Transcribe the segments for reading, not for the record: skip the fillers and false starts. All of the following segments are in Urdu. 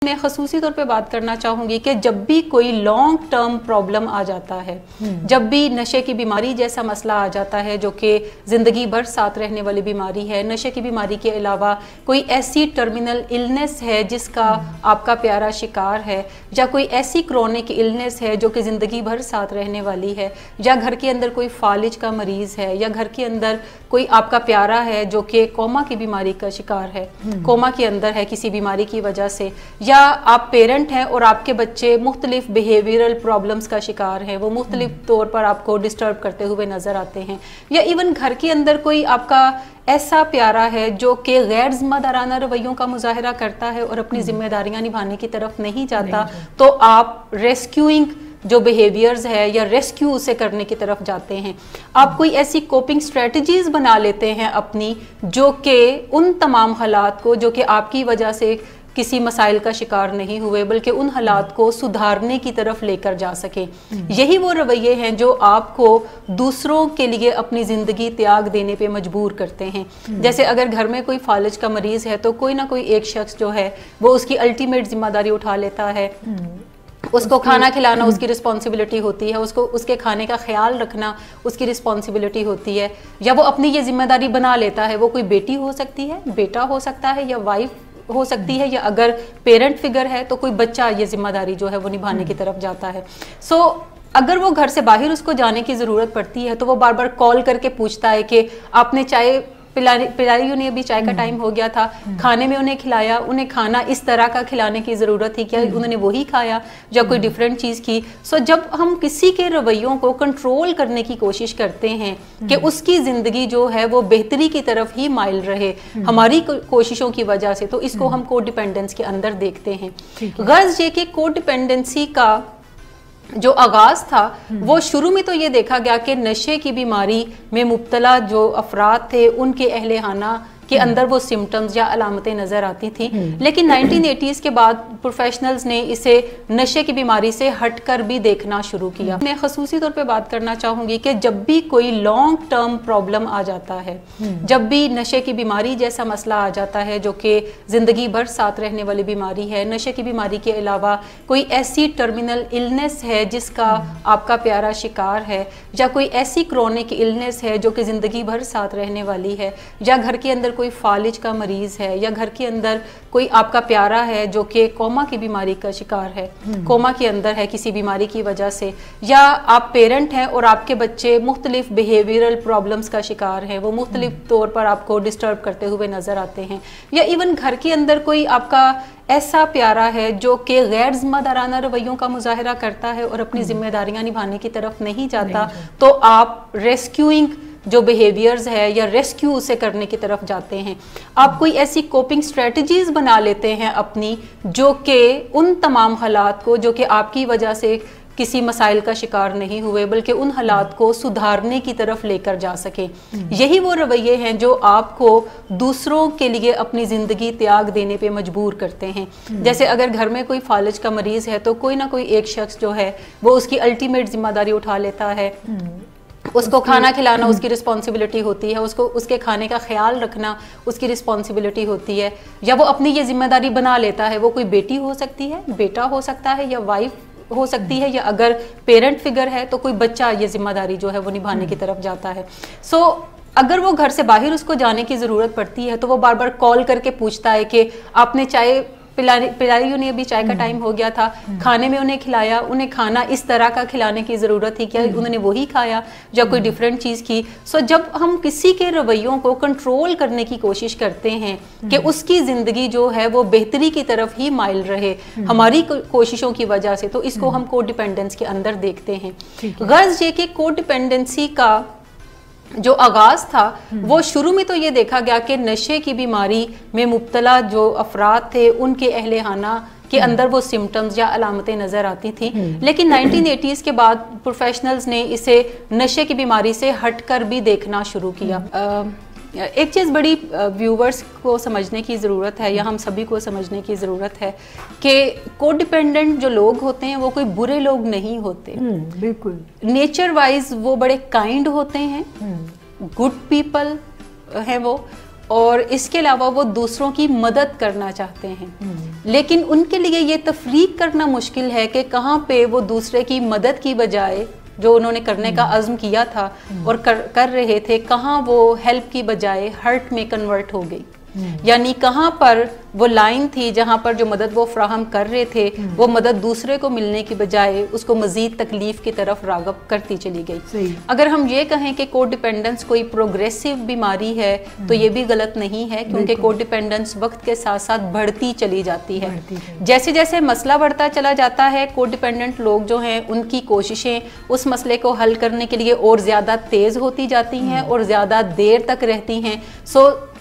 میں خصوصی طور پہ بات کرنا چاہوں گی کہ جب بھی کوئی لانگ ٹرم پرابلم آ جاتا ہے، جب بھی نشے کی بیماری جیسا مسئلہ آ جاتا ہے جو کہ زندگی بھر ساتھ رہنے والی بیماری ہے، نشے کی بیماری کے علاوہ کوئی ایسی ٹرمینل النس ہے جس کا آپ کا پیارا شکار ہے، یا کوئی ایسی کرونک النس ہے جو کہ زندگی بھر ساتھ رہنے والی ہے، یا گھر کے اندر کوئی فالج کا مریض ہے، یا گھر کے اندر کوئی آپ کا پیارا ہے جو کہ کوما کی بیماری کا شکار ہے، کوما کے اندر ہے کسی بیماری کی وجہ سے، یا آپ پیرنٹ ہیں اور آپ کے بچے مختلف بیہیویئرل پرابلمز کا شکار ہیں، وہ مختلف طور پر آپ کو ڈسٹرب کرتے ہوئے نظر آتے ہیں، یا ایون گھر کے اندر کوئی آپ کا ایسا پیارا ہے جو کہ غیر ذمہ دارانہ رویوں کا مظاہرہ کرتا ہے اور اپنی ذمہ داریاں نبھانے کی طرف نہیں جاتا، تو آپ ریسکیوئنگ جو بیہیویئرز ہے یا ریسکیو اسے کرنے کی طرف جاتے ہیں۔ آپ کوئی ایسی کوپنگ سٹریٹجیز بنا لیتے ہیں اپنی جو کہ ان تمام حالات کو جو کہ آپ کی وجہ سے کسی مسائل کا شکار نہیں ہوئے بلکہ ان حالات کو سدھارنے کی طرف لے کر جا سکے۔ یہی وہ رویے ہیں جو آپ کو دوسروں کے لیے اپنی زندگی تیاگ دینے پہ مجبور کرتے ہیں۔ جیسے اگر گھر میں کوئی فالج کا مریض ہے تو کوئی نہ کوئی ایک شخص جو ہے وہ اس کی الٹیمیٹ ذمہ داری اٹھا لیتا ہے، اس کو کھانا کھلانا اس کی رسپانسبلٹی ہوتی ہے، اس کے کھانے کا خیال رکھنا اس کی رسپانسبلٹی ہوتی ہے، یا وہ اپنی یہ ذمہ داری بنا لیتا ہے۔ وہ کوئی بیٹی ہو سکتی ہے، بیٹا ہو سکتا ہے، یا وائف ہو سکتی ہے، یا اگر پیرنٹ فگر ہے تو کوئی بچہ یہ ذمہ داری جو ہے وہ نبھانے کی طرف جاتا ہے۔ اگر وہ گھر سے باہر اس کو جانے کی ضرورت پڑتی ہے تو وہ بار بار کال کر کے پوچھتا ہے کہ آپ نے چائے پلائی، انہیں ابھی چائے کا ٹائم ہو گیا تھا، کھانے میں انہیں کھلایا، انہیں کھانا اس طرح کا کھلانے کی ضرورت تھی، کیا انہوں نے وہی کھایا یا کوئی ڈیفرنٹ چیز کی؟ جب ہم کسی کے رویوں کو کنٹرول کرنے کی کوشش کرتے ہیں کہ اس کی زندگی جو ہے وہ بہتری کی طرف ہی مائل رہے ہماری کوششوں کی وجہ سے، تو اس کو ہم کو ڈیپینڈنس کے اندر دیکھتے ہیں۔ غرض یہ کہ کو ڈیپینڈنسی کا جو آغاز تھا وہ شروع میں تو یہ دیکھا گیا کہ نشے کی بیماری میں مبتلا جو افراد تھے ان کے اہل خانہ کے اندر وہ سمٹمز یا علامتیں نظر آتی تھیں، لیکن 1980s کے بعد پروفیشنلز نے اسے نشے کی بیماری سے ہٹ کر بھی دیکھنا شروع کیا۔ میں خصوصی طور پہ بات کرنا چاہوں گی کہ جب بھی کوئی لانگ ٹرم پرابلم آ جاتا ہے، جب بھی نشے کی بیماری جیسا مسئلہ آ جاتا ہے جو کہ زندگی بھر ساتھ رہنے والی بیماری ہے، نشے کی بیماری کے علاوہ کوئی ایسی ٹرمینل النس ہے جس کا آپ کا پیارا شکار ہے، یا کوئی ایسی کرونک النس ہے جو کہ زندگی بھر ساتھ رہنے والی ہے، یا گھر کے اندر کوئی فالج کا مریض ہے، یا گھر کے اندر کوئی آپ کا پیارا ہے جو کہ کوما کی بیماری کا شکار ہے، کوما کے اندر ہے کسی بیماری کی وجہ سے، یا آپ پیرنٹ ہیں اور آپ کے بچے مختلف بیہیویئرل پرابلمز کا شکار ہیں، وہ مختلف طور پر آپ کو ڈسٹرب کرتے ہوئے نظر آتے ہیں، یا ایون گھر کے اندر کوئی آپ کا ایسا پیارا ہے جو کہ غیر ذمہ دارانہ رویوں کا مظاہرہ کرتا ہے اور اپنی ذمہ داریاں نبھانے کی طرف نہیں جاتا، تو آپ ریسکیوئنگ جو بیہیویئرز ہے یا ریسکیو اسے کرنے کی طرف جاتے ہیں۔ آپ کوئی ایسی کوپنگ سٹریٹجیز بنا لیتے ہیں اپنی جو کہ ان تمام حالات کو جو کہ آپ کی وجہ سے کسی مسائل کا شکار نہیں ہوئے بلکہ ان حالات کو سدھارنے کی طرف لے کر جا سکے۔ یہی وہ رویے ہیں جو آپ کو دوسروں کے لیے اپنی زندگی تیاگ دینے پہ مجبور کرتے ہیں۔ جیسے اگر گھر میں کوئی فالج کا مریض ہے تو کوئی نہ کوئی ایک شخص جو ہے وہ اس کی الٹیمیٹ ذمہ داری اٹھا لیتا ہے، اس کو کھانا کھلانا اس کی رسپانسبلٹی ہوتی ہے، اس کے کھانے کا خیال رکھنا اس کی رسپانسبلٹی ہوتی ہے، یا وہ اپنی یہ ذمہ داری بنا لیتا ہے۔ وہ کوئی بیٹی ہو سکتی ہے، بیٹا ہو سکتا ہے، یا وائف ہو سکتی ہے، یا اگر پیرنٹ فگر ہے تو کوئی بچہ یہ ذمہ داری جو ہے وہ نبھانے کی طرف جاتا ہے۔ اگر وہ گھر سے باہر اس کو جانے کی ضرورت پڑتی ہے تو وہ بار بار کال کر کے پوچھتا ہے کہ آپ نے چائے پلائی، انہیں ابھی چائے کا ٹائم ہو گیا تھا، کھانے میں انہیں کھلایا، انہیں کھانا اس طرح کا کھلانے کی ضرورت تھی، کیا انہوں نے وہی کھایا یا کوئی ڈیفرنٹ چیز کی؟ جب ہم کسی کے رویوں کو کنٹرول کرنے کی کوشش کرتے ہیں کہ اس کی زندگی جو ہے وہ بہتری کی طرف ہی مائل رہے ہماری کوششوں کی وجہ سے، تو اس کو ہم کو ڈیپینڈنس کے اندر دیکھتے ہیں۔ غرض یہ کہ کو ڈیپینڈنسی کا جو آغاز تھا وہ شروع میں تو یہ دیکھا گیا کہ نشے کی بیماری میں مبتلا جو افراد تھے ان کے اہل خانہ کے اندر وہ سمٹمز یا علامتیں نظر آتی تھیں، لیکن 1980s کے بعد پروفیشنلز نے اسے نشے کی بیماری سے ہٹ کر بھی دیکھنا شروع کیا۔ ایک چیز بڑی ویورز کو سمجھنے کی ضرورت ہے یا ہم سبھی کو سمجھنے کی ضرورت ہے کہ کو ڈیپینڈنٹ جو لوگ ہوتے ہیں وہ کوئی برے لوگ نہیں ہوتے، بالکل نیچر وائز وہ بڑے کائنڈ ہوتے ہیں، گڈ پیپل ہیں وہ، اور اس کے علاوہ وہ دوسروں کی مدد کرنا چاہتے ہیں، لیکن ان کے لیے یہ تفریق کرنا مشکل ہے کہ کہاں پہ وہ دوسرے کی مدد کی بجائے جو انہوں نے کرنے کا عزم کیا تھا اور کر رہے تھے، کہاں وہ ہیلپ کی بجائے ہرٹ میں کنورٹ ہو گئی. یعنی کہاں پر وہ لائن تھی جہاں پر جو مدد وہ فراہم کر رہے تھے وہ مدد دوسرے کو ملنے کی بجائے اس کو مزید تکلیف کی طرف راغب کرتی چلی گئی. اگر ہم یہ کہیں کہ کو ڈیپینڈنس کوئی پروگریسو بیماری ہے تو یہ بھی غلط نہیں ہے، کیونکہ کو ڈیپینڈنس وقت کے ساتھ ساتھ بڑھتی چلی جاتی ہے. جیسے جیسے مسئلہ بڑھتا چلا جاتا ہے، کو ڈیپینڈنٹ لوگ جو ہیں ان کی کوششیں اس مسئلے کو حل کرنے کے لیے اور زیادہ تیز ہوتی جاتی ہیں اور زیادہ دیر تک رہتی ہیں.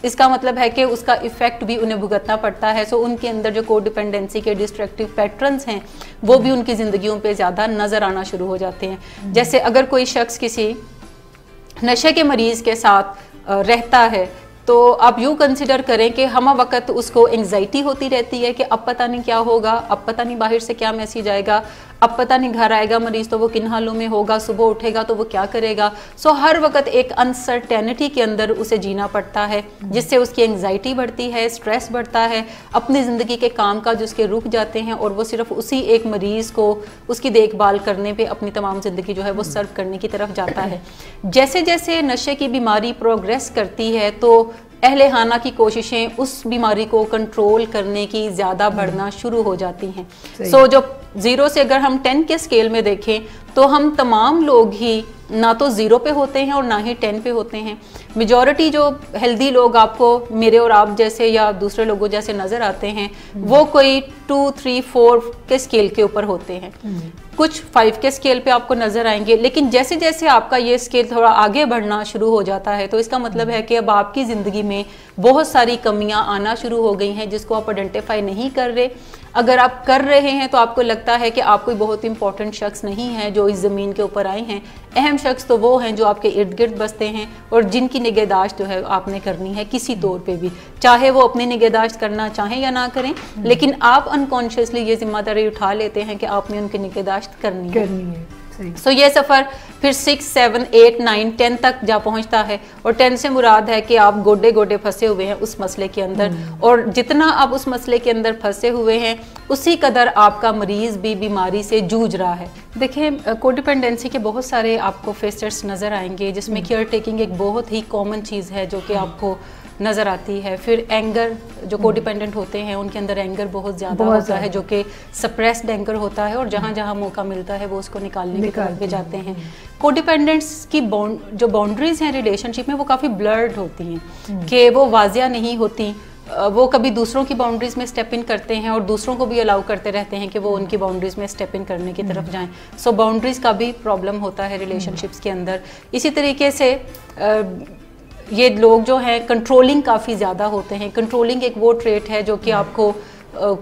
اس کا مطلب ہے کہ اس کا ایفیکٹ بھی انہیں بھگتنا پڑتا ہے. ان کے اندر جو کو ڈیپینڈنسی کے ڈسٹرکٹیو پیٹرنز ہیں وہ بھی ان کی زندگیوں پہ زیادہ نظر آنا شروع ہو جاتے ہیں. جیسے اگر کوئی شخص کسی نشے کے مریض کے ساتھ رہتا ہے تو آپ یوں کنسیڈر کریں کہ ہمہ وقت اس کو انگزائٹی ہوتی رہتی ہے کہ اب پتہ نہیں کیا ہوگا، اب پتہ نہیں باہر سے کیا میسیج آئے گا، اب پتہ نہیں گھر آئے گا مریض تو وہ کن حالوں میں ہوگا، صبح اٹھے گا تو وہ کیا کرے گا. ہر وقت ایک انسرٹینٹی کے اندر اسے جینا پڑتا ہے، جس سے اس کی انگزائٹی بڑھتی ہے، سٹریس بڑھتا ہے، اپنی زندگی کے کام کاج اس کے رک جاتے ہیں اور وہ صرف اسی ایک مریض کو اس کی دیکھ بھال کرنے پہ اپنی تمام زندگی جو ہے وہ سرو کرنے کی طرف جاتا ہے. جیسے جیسے نشے کی بیماری پروگریس کرتی ہے تو اہل خانہ کی کوششیں اس بیماری کو کنٹرول کرنے کی زیادہ بڑھنا شروع ہو جاتی ہیں. جو 0 سے اگر ہم 10 کے اسکیل میں دیکھیں تو ہم تمام لوگ ہی نہ تو 0 پہ ہوتے ہیں اور نہ ہی 10 پہ ہوتے ہیں. میجورٹی جو ہیلدی لوگ آپ کو میرے اور آپ جیسے یا دوسرے لوگوں جیسے نظر آتے ہیں وہ کوئی 2, 3, 4 کے اسکیل کے اوپر ہوتے ہیں. کچھ 5 کے اسکیل پہ آپ کو نظر آئیں گے. لیکن جیسے جیسے آپ کا یہ اسکیل تھوڑا آگے بڑھنا شروع ہو جاتا ہے تو اس کا مطلب ہے کہ اب آپ کی زندگی میں بہت ساری کمیاں آنا شروع ہو گئی ہیں جس کو آپ آئیڈینٹیفائی نہیں کر رہے. اگر آپ کر رہے ہیں تو آپ کو لگتا ہے کہ آپ کوئی بہت امپورٹنٹ شخص نہیں ہے جو اس زمین کے اوپر آئے ہیں. اہم شخص تو وہ ہیں جو آپ کے ارد گرد بستے ہیں اور جن کی نگہداشت جو ہے آپ نے کرنی ہے کسی طور پہ بھی، چاہے وہ اپنی نگہداشت کرنا چاہیں یا نہ کریں، لیکن آپ انکانشیسلی یہ ذمہ داری اٹھا لیتے ہیں کہ آپ نے ان کی نگہداشت کرنی ہے. یہ سفر پھر 6, 7, 8, 9, 10 تک جا پہنچتا ہے اور 10 سے مراد ہے کہ آپ گوڈے گوڈے پھنسے ہوئے ہیں اس مسئلے کے اندر، اور جتنا آپ اس مسئلے کے اندر پھنسے ہوئے ہیں اسی قدر آپ کا مریض بھی بیماری سے جوجھ رہا ہے. دیکھیں کو ڈیپینڈنسی کے بہت سارے آپ کو فیسٹرز نظر آئیں گے جس میں کیئر ٹیکنگ ایک بہت ہی کامن چیز ہے جو کہ آپ کو نظر آتی ہے. پھر اینگر، جو کو ڈیپینڈنٹ ہوتے ہیں ان کے اندر اینگر بہت زیادہ ہوتا ہے جو کہ سپریسڈ اینگر ہوتا ہے اور جہاں جہاں موقع ملتا ہے وہ اس کو نکالنے کی طرف بھی جاتے ہیں. کو ڈیپینڈنٹس کی جو باؤنڈریز ہیں ریلیشن شپ میں وہ کافی بلرڈ ہوتی ہیں کہ وہ واضح نہیں ہوتی. وہ کبھی دوسروں کی باؤنڈریز میں اسٹیپ ان کرتے ہیں اور دوسروں کو بھی الاؤ کرتے رہتے ہیں کہ وہ ان کی باؤنڈریز میں اسٹیپ ان کرنے کی طرف جائیں. باؤنڈریز کا بھی پرابلم ہوتا ہے ریلیشن شپس کے اندر. اسی طریقے سے یہ لوگ جو ہیں کنٹرولنگ کافی زیادہ ہوتے ہیں. کنٹرولنگ ایک وہ ٹریٹ ہے جو کہ آپ کو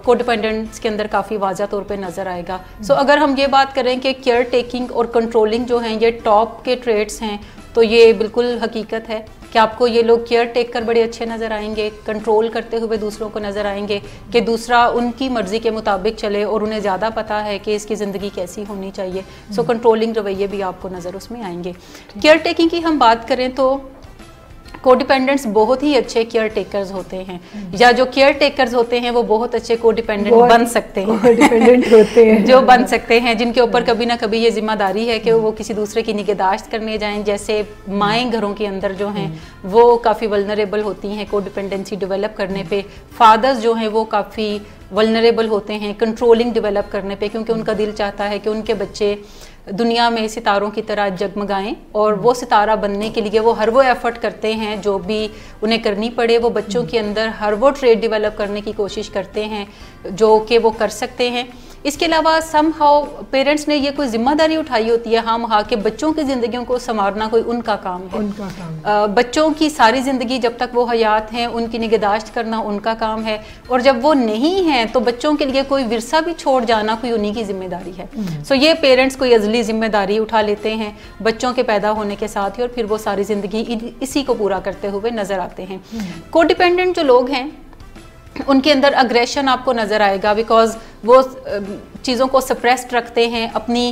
کو ڈیپینڈنٹس کے اندر کافی واضح طور پہ نظر آئے گا. اگر ہم یہ بات کریں کہ کیئر ٹیکنگ اور کنٹرولنگ جو ہیں یہ ٹاپ کے ٹریٹس ہیں تو یہ بالکل حقیقت ہے کہ آپ کو یہ لوگ کیئر ٹیک کر بڑے اچھے نظر آئیں گے، کنٹرول کرتے ہوئے دوسروں کو نظر آئیں گے کہ دوسرا ان کی مرضی کے مطابق چلے اور انہیں زیادہ پتہ ہے کہ اس کی زندگی کیسی ہونی چاہیے. کنٹرولنگ رویے بھی آپ کو نظر اس میں آئیں گے. کیئر ٹیکنگ کی ہم بات کریں تو کو ڈیپینڈنٹس بہت ہی اچھے کیئر ٹیکرز ہوتے ہیں، یا جو کیئر ٹیکرز ہوتے ہیں وہ بہت اچھے کو ڈیپینڈنٹ بن سکتے ہیں جو بن سکتے ہیں، جن کے اوپر کبھی نہ کبھی یہ ذمہ داری ہے کہ وہ کسی دوسرے کی نگہداشت کرنے جائیں. جیسے مائیں گھروں کے اندر جو ہیں وہ کافی ولنریبل ہوتی ہیں کو ڈیپینڈنسی ڈیولپ کرنے پہ. فادرز جو ہیں وہ کافی ولنریبل ہوتے ہیں کنٹرولنگ ڈیولپ کرنے پہ، کیونکہ ان کا دل چاہتا ہے کہ ان کے بچے دنیا میں ستاروں کی طرح جگمگائیں، اور وہ ستارہ بننے کے لیے وہ ہر وہ ایفرٹ کرتے ہیں جو بھی انہیں کرنی پڑے. وہ بچوں کے اندر ہر وہ ٹریٹ ڈیولپ کرنے کی کوشش کرتے ہیں جو کہ وہ کر سکتے ہیں. اس کے علاوہ سم ہاؤ پیرنٹس نے یہ کوئی ذمہ داری اٹھائی ہوتی ہے کہ بچوں کی زندگیوں کو سنوارنا کوئی ان کا کام ہے. بچوں کی ساری زندگی جب تک وہ حیات ہیں ان کی نگہداشت کرنا ان کا کام ہے، اور جب وہ نہیں ہیں تو بچوں کے لیے کوئی ورثہ بھی چھوڑ جانا کوئی انہی کی ذمہ داری ہے. یہ پیرنٹس کوئی ازلی ذمہ داری اٹھا لیتے ہیں بچوں کے پیدا ہونے کے ساتھ ہی، اور پھر وہ ساری زندگی اسی کو پورا کرتے ہوئے نظر آتے ہیں. کو ڈیپینڈنٹ جو لوگ ہیں ان کے اندر اگریشن آپ کو نظر آئے گا، بیکاز وہ چیزوں کو سپریسڈ رکھتے ہیں، اپنی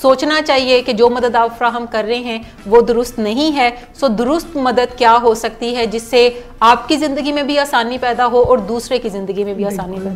سوچنا چاہیے کہ جو مدد آپ فراہم کر رہے ہیں وہ درست نہیں ہے. سو درست مدد کیا ہو سکتی ہے جس سے آپ کی زندگی میں بھی آسانی پیدا ہو اور دوسرے کی زندگی میں بھی آسانی پیدا ہو.